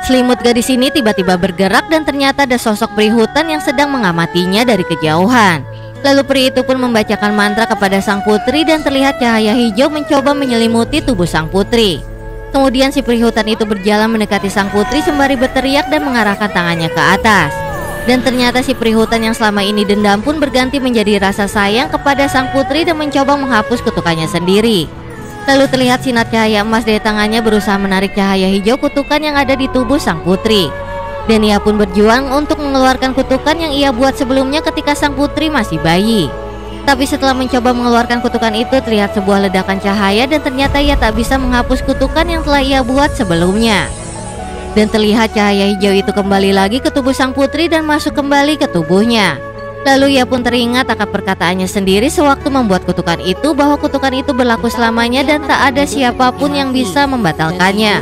Selimut gadis ini tiba-tiba bergerak dan ternyata ada sosok peri hutan yang sedang mengamatinya dari kejauhan. Lalu peri itu pun membacakan mantra kepada sang putri dan terlihat cahaya hijau mencoba menyelimuti tubuh sang putri. Kemudian si peri hutan itu berjalan mendekati sang putri sembari berteriak dan mengarahkan tangannya ke atas. Dan ternyata si peri hutan yang selama ini dendam pun berganti menjadi rasa sayang kepada sang putri dan mencoba menghapus kutukannya sendiri. Lalu terlihat sinar cahaya emas dari tangannya berusaha menarik cahaya hijau kutukan yang ada di tubuh sang putri. Dan ia pun berjuang untuk mengeluarkan kutukan yang ia buat sebelumnya ketika sang putri masih bayi. Tapi setelah mencoba mengeluarkan kutukan itu, terlihat sebuah ledakan cahaya dan ternyata ia tak bisa menghapus kutukan yang telah ia buat sebelumnya. Dan terlihat cahaya hijau itu kembali lagi ke tubuh sang putri dan masuk kembali ke tubuhnya. Lalu ia pun teringat akan perkataannya sendiri sewaktu membuat kutukan itu, bahwa kutukan itu berlaku selamanya dan tak ada siapapun yang bisa membatalkannya,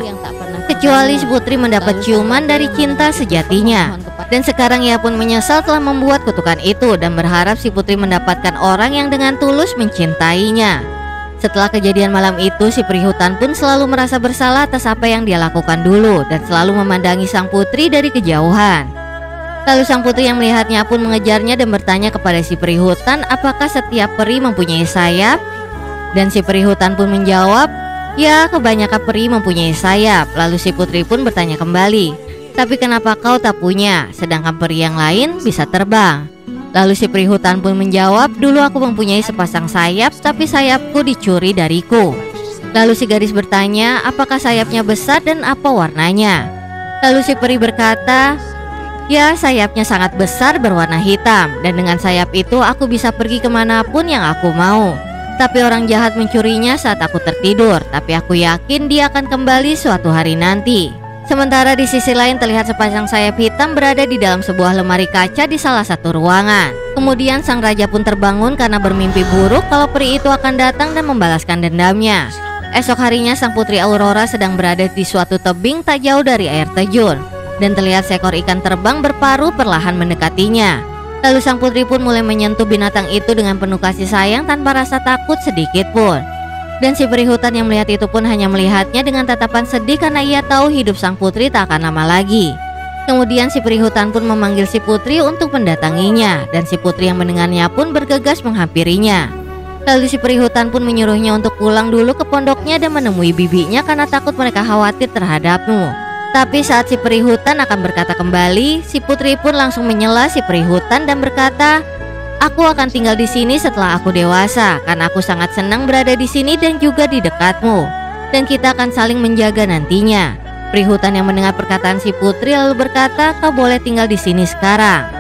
kecuali si putri mendapat ciuman dari cinta sejatinya. Dan sekarang ia pun menyesal telah membuat kutukan itu dan berharap si putri mendapatkan orang yang dengan tulus mencintainya. Setelah kejadian malam itu, si peri hutan pun selalu merasa bersalah atas apa yang dia lakukan dulu dan selalu memandangi sang putri dari kejauhan. Lalu sang putri yang melihatnya pun mengejarnya dan bertanya kepada si peri hutan apakah setiap peri mempunyai sayap. Dan si peri hutan pun menjawab, ya, kebanyakan peri mempunyai sayap. Lalu si putri pun bertanya kembali, tapi kenapa kau tak punya, sedangkan peri yang lain bisa terbang? Lalu si peri hutan pun menjawab, dulu aku mempunyai sepasang sayap, tapi sayapku dicuri dariku. Lalu si gadis bertanya, apakah sayapnya besar dan apa warnanya? Lalu si peri berkata, ya, sayapnya sangat besar berwarna hitam, dan dengan sayap itu aku bisa pergi kemanapun yang aku mau. Tapi orang jahat mencurinya saat aku tertidur, tapi aku yakin dia akan kembali suatu hari nanti. Sementara di sisi lain terlihat sepasang sayap hitam berada di dalam sebuah lemari kaca di salah satu ruangan. Kemudian sang raja pun terbangun karena bermimpi buruk kalau peri itu akan datang dan membalaskan dendamnya. Esok harinya sang putri Aurora sedang berada di suatu tebing tak jauh dari air terjun, dan terlihat seekor ikan terbang berparuh perlahan mendekatinya. Lalu sang putri pun mulai menyentuh binatang itu dengan penuh kasih sayang tanpa rasa takut sedikit pun. Dan si peri hutan yang melihat itu pun hanya melihatnya dengan tatapan sedih karena ia tahu hidup sang putri tak akan lama lagi. Kemudian si peri hutan pun memanggil si putri untuk mendatanginya, dan si putri yang mendengarnya pun bergegas menghampirinya. Lalu si peri hutan pun menyuruhnya untuk pulang dulu ke pondoknya dan menemui bibinya karena takut mereka khawatir terhadapmu. Tapi saat si peri hutan akan berkata kembali, si putri pun langsung menyela si peri hutan dan berkata, aku akan tinggal di sini setelah aku dewasa, karena aku sangat senang berada di sini dan juga di dekatmu, dan kita akan saling menjaga nantinya. Peri hutan yang mendengar perkataan si putri lalu berkata, kau boleh tinggal di sini sekarang.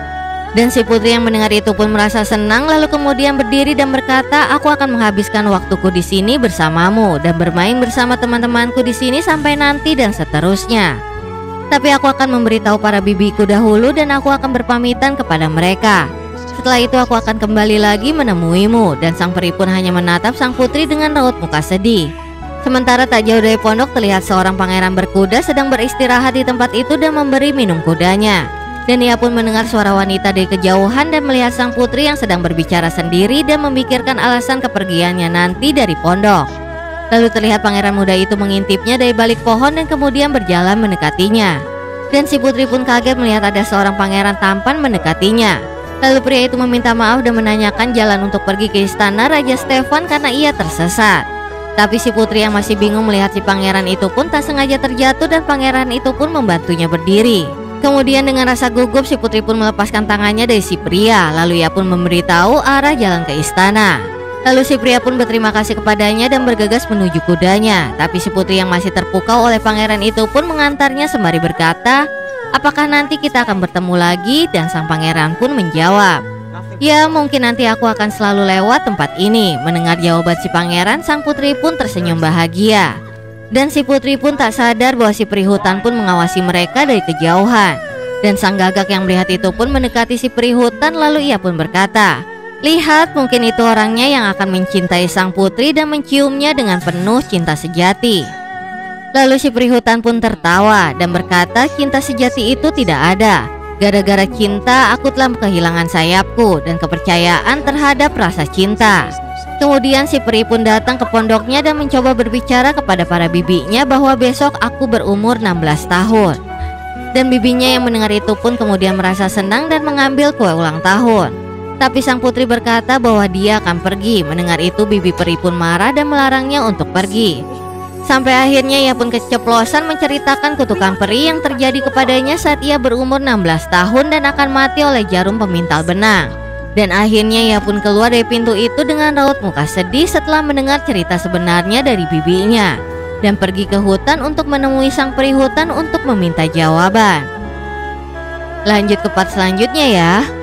Dan si putri yang mendengar itu pun merasa senang, lalu kemudian berdiri dan berkata, aku akan menghabiskan waktuku di sini bersamamu dan bermain bersama teman-temanku di sini sampai nanti dan seterusnya. Tapi aku akan memberitahu para bibiku dahulu dan aku akan berpamitan kepada mereka. Setelah itu aku akan kembali lagi menemuimu. Dan sang peri pun hanya menatap sang putri dengan raut muka sedih. Sementara tak jauh dari pondok terlihat seorang pangeran berkuda sedang beristirahat di tempat itu dan memberi minum kudanya. Dan ia pun mendengar suara wanita dari kejauhan dan melihat sang putri yang sedang berbicara sendiri dan memikirkan alasan kepergiannya nanti dari pondok. Lalu terlihat pangeran muda itu mengintipnya dari balik pohon dan kemudian berjalan mendekatinya. Dan si putri pun kaget melihat ada seorang pangeran tampan mendekatinya. Lalu pria itu meminta maaf dan menanyakan jalan untuk pergi ke istana Raja Stefan karena ia tersesat. Tapi si putri yang masih bingung melihat si pangeran itu pun tak sengaja terjatuh dan pangeran itu pun membantunya berdiri. Kemudian dengan rasa gugup si putri pun melepaskan tangannya dari si pria. Lalu ia pun memberitahu arah jalan ke istana. Lalu si pria pun berterima kasih kepadanya dan bergegas menuju kudanya. Tapi si putri yang masih terpukau oleh pangeran itu pun mengantarnya sembari berkata, apakah nanti kita akan bertemu lagi? Dan sang pangeran pun menjawab, ya, mungkin nanti aku akan selalu lewat tempat ini. Mendengar jawaban si pangeran, sang putri pun tersenyum bahagia. Dan si putri pun tak sadar bahwa si peri hutan pun mengawasi mereka dari kejauhan. Dan sang gagak yang melihat itu pun mendekati si peri hutan. Lalu ia pun berkata, lihat, mungkin itu orangnya yang akan mencintai sang putri dan menciumnya dengan penuh cinta sejati. Lalu si peri hutan pun tertawa dan berkata, cinta sejati itu tidak ada. Gara-gara cinta aku telah kehilangan sayapku dan kepercayaan terhadap rasa cinta. Kemudian si peri pun datang ke pondoknya dan mencoba berbicara kepada para bibinya bahwa besok aku berumur 16 tahun. Dan bibinya yang mendengar itu pun kemudian merasa senang dan mengambil kue ulang tahun. Tapi sang putri berkata bahwa dia akan pergi. Mendengar itu bibi peri pun marah dan melarangnya untuk pergi. Sampai akhirnya ia pun keceplosan menceritakan kutukan peri yang terjadi kepadanya saat ia berumur 16 tahun dan akan mati oleh jarum pemintal benang. Dan akhirnya ia pun keluar dari pintu itu dengan raut muka sedih setelah mendengar cerita sebenarnya dari bibinya, dan pergi ke hutan untuk menemui sang peri hutan untuk meminta jawaban. Lanjut ke part selanjutnya ya.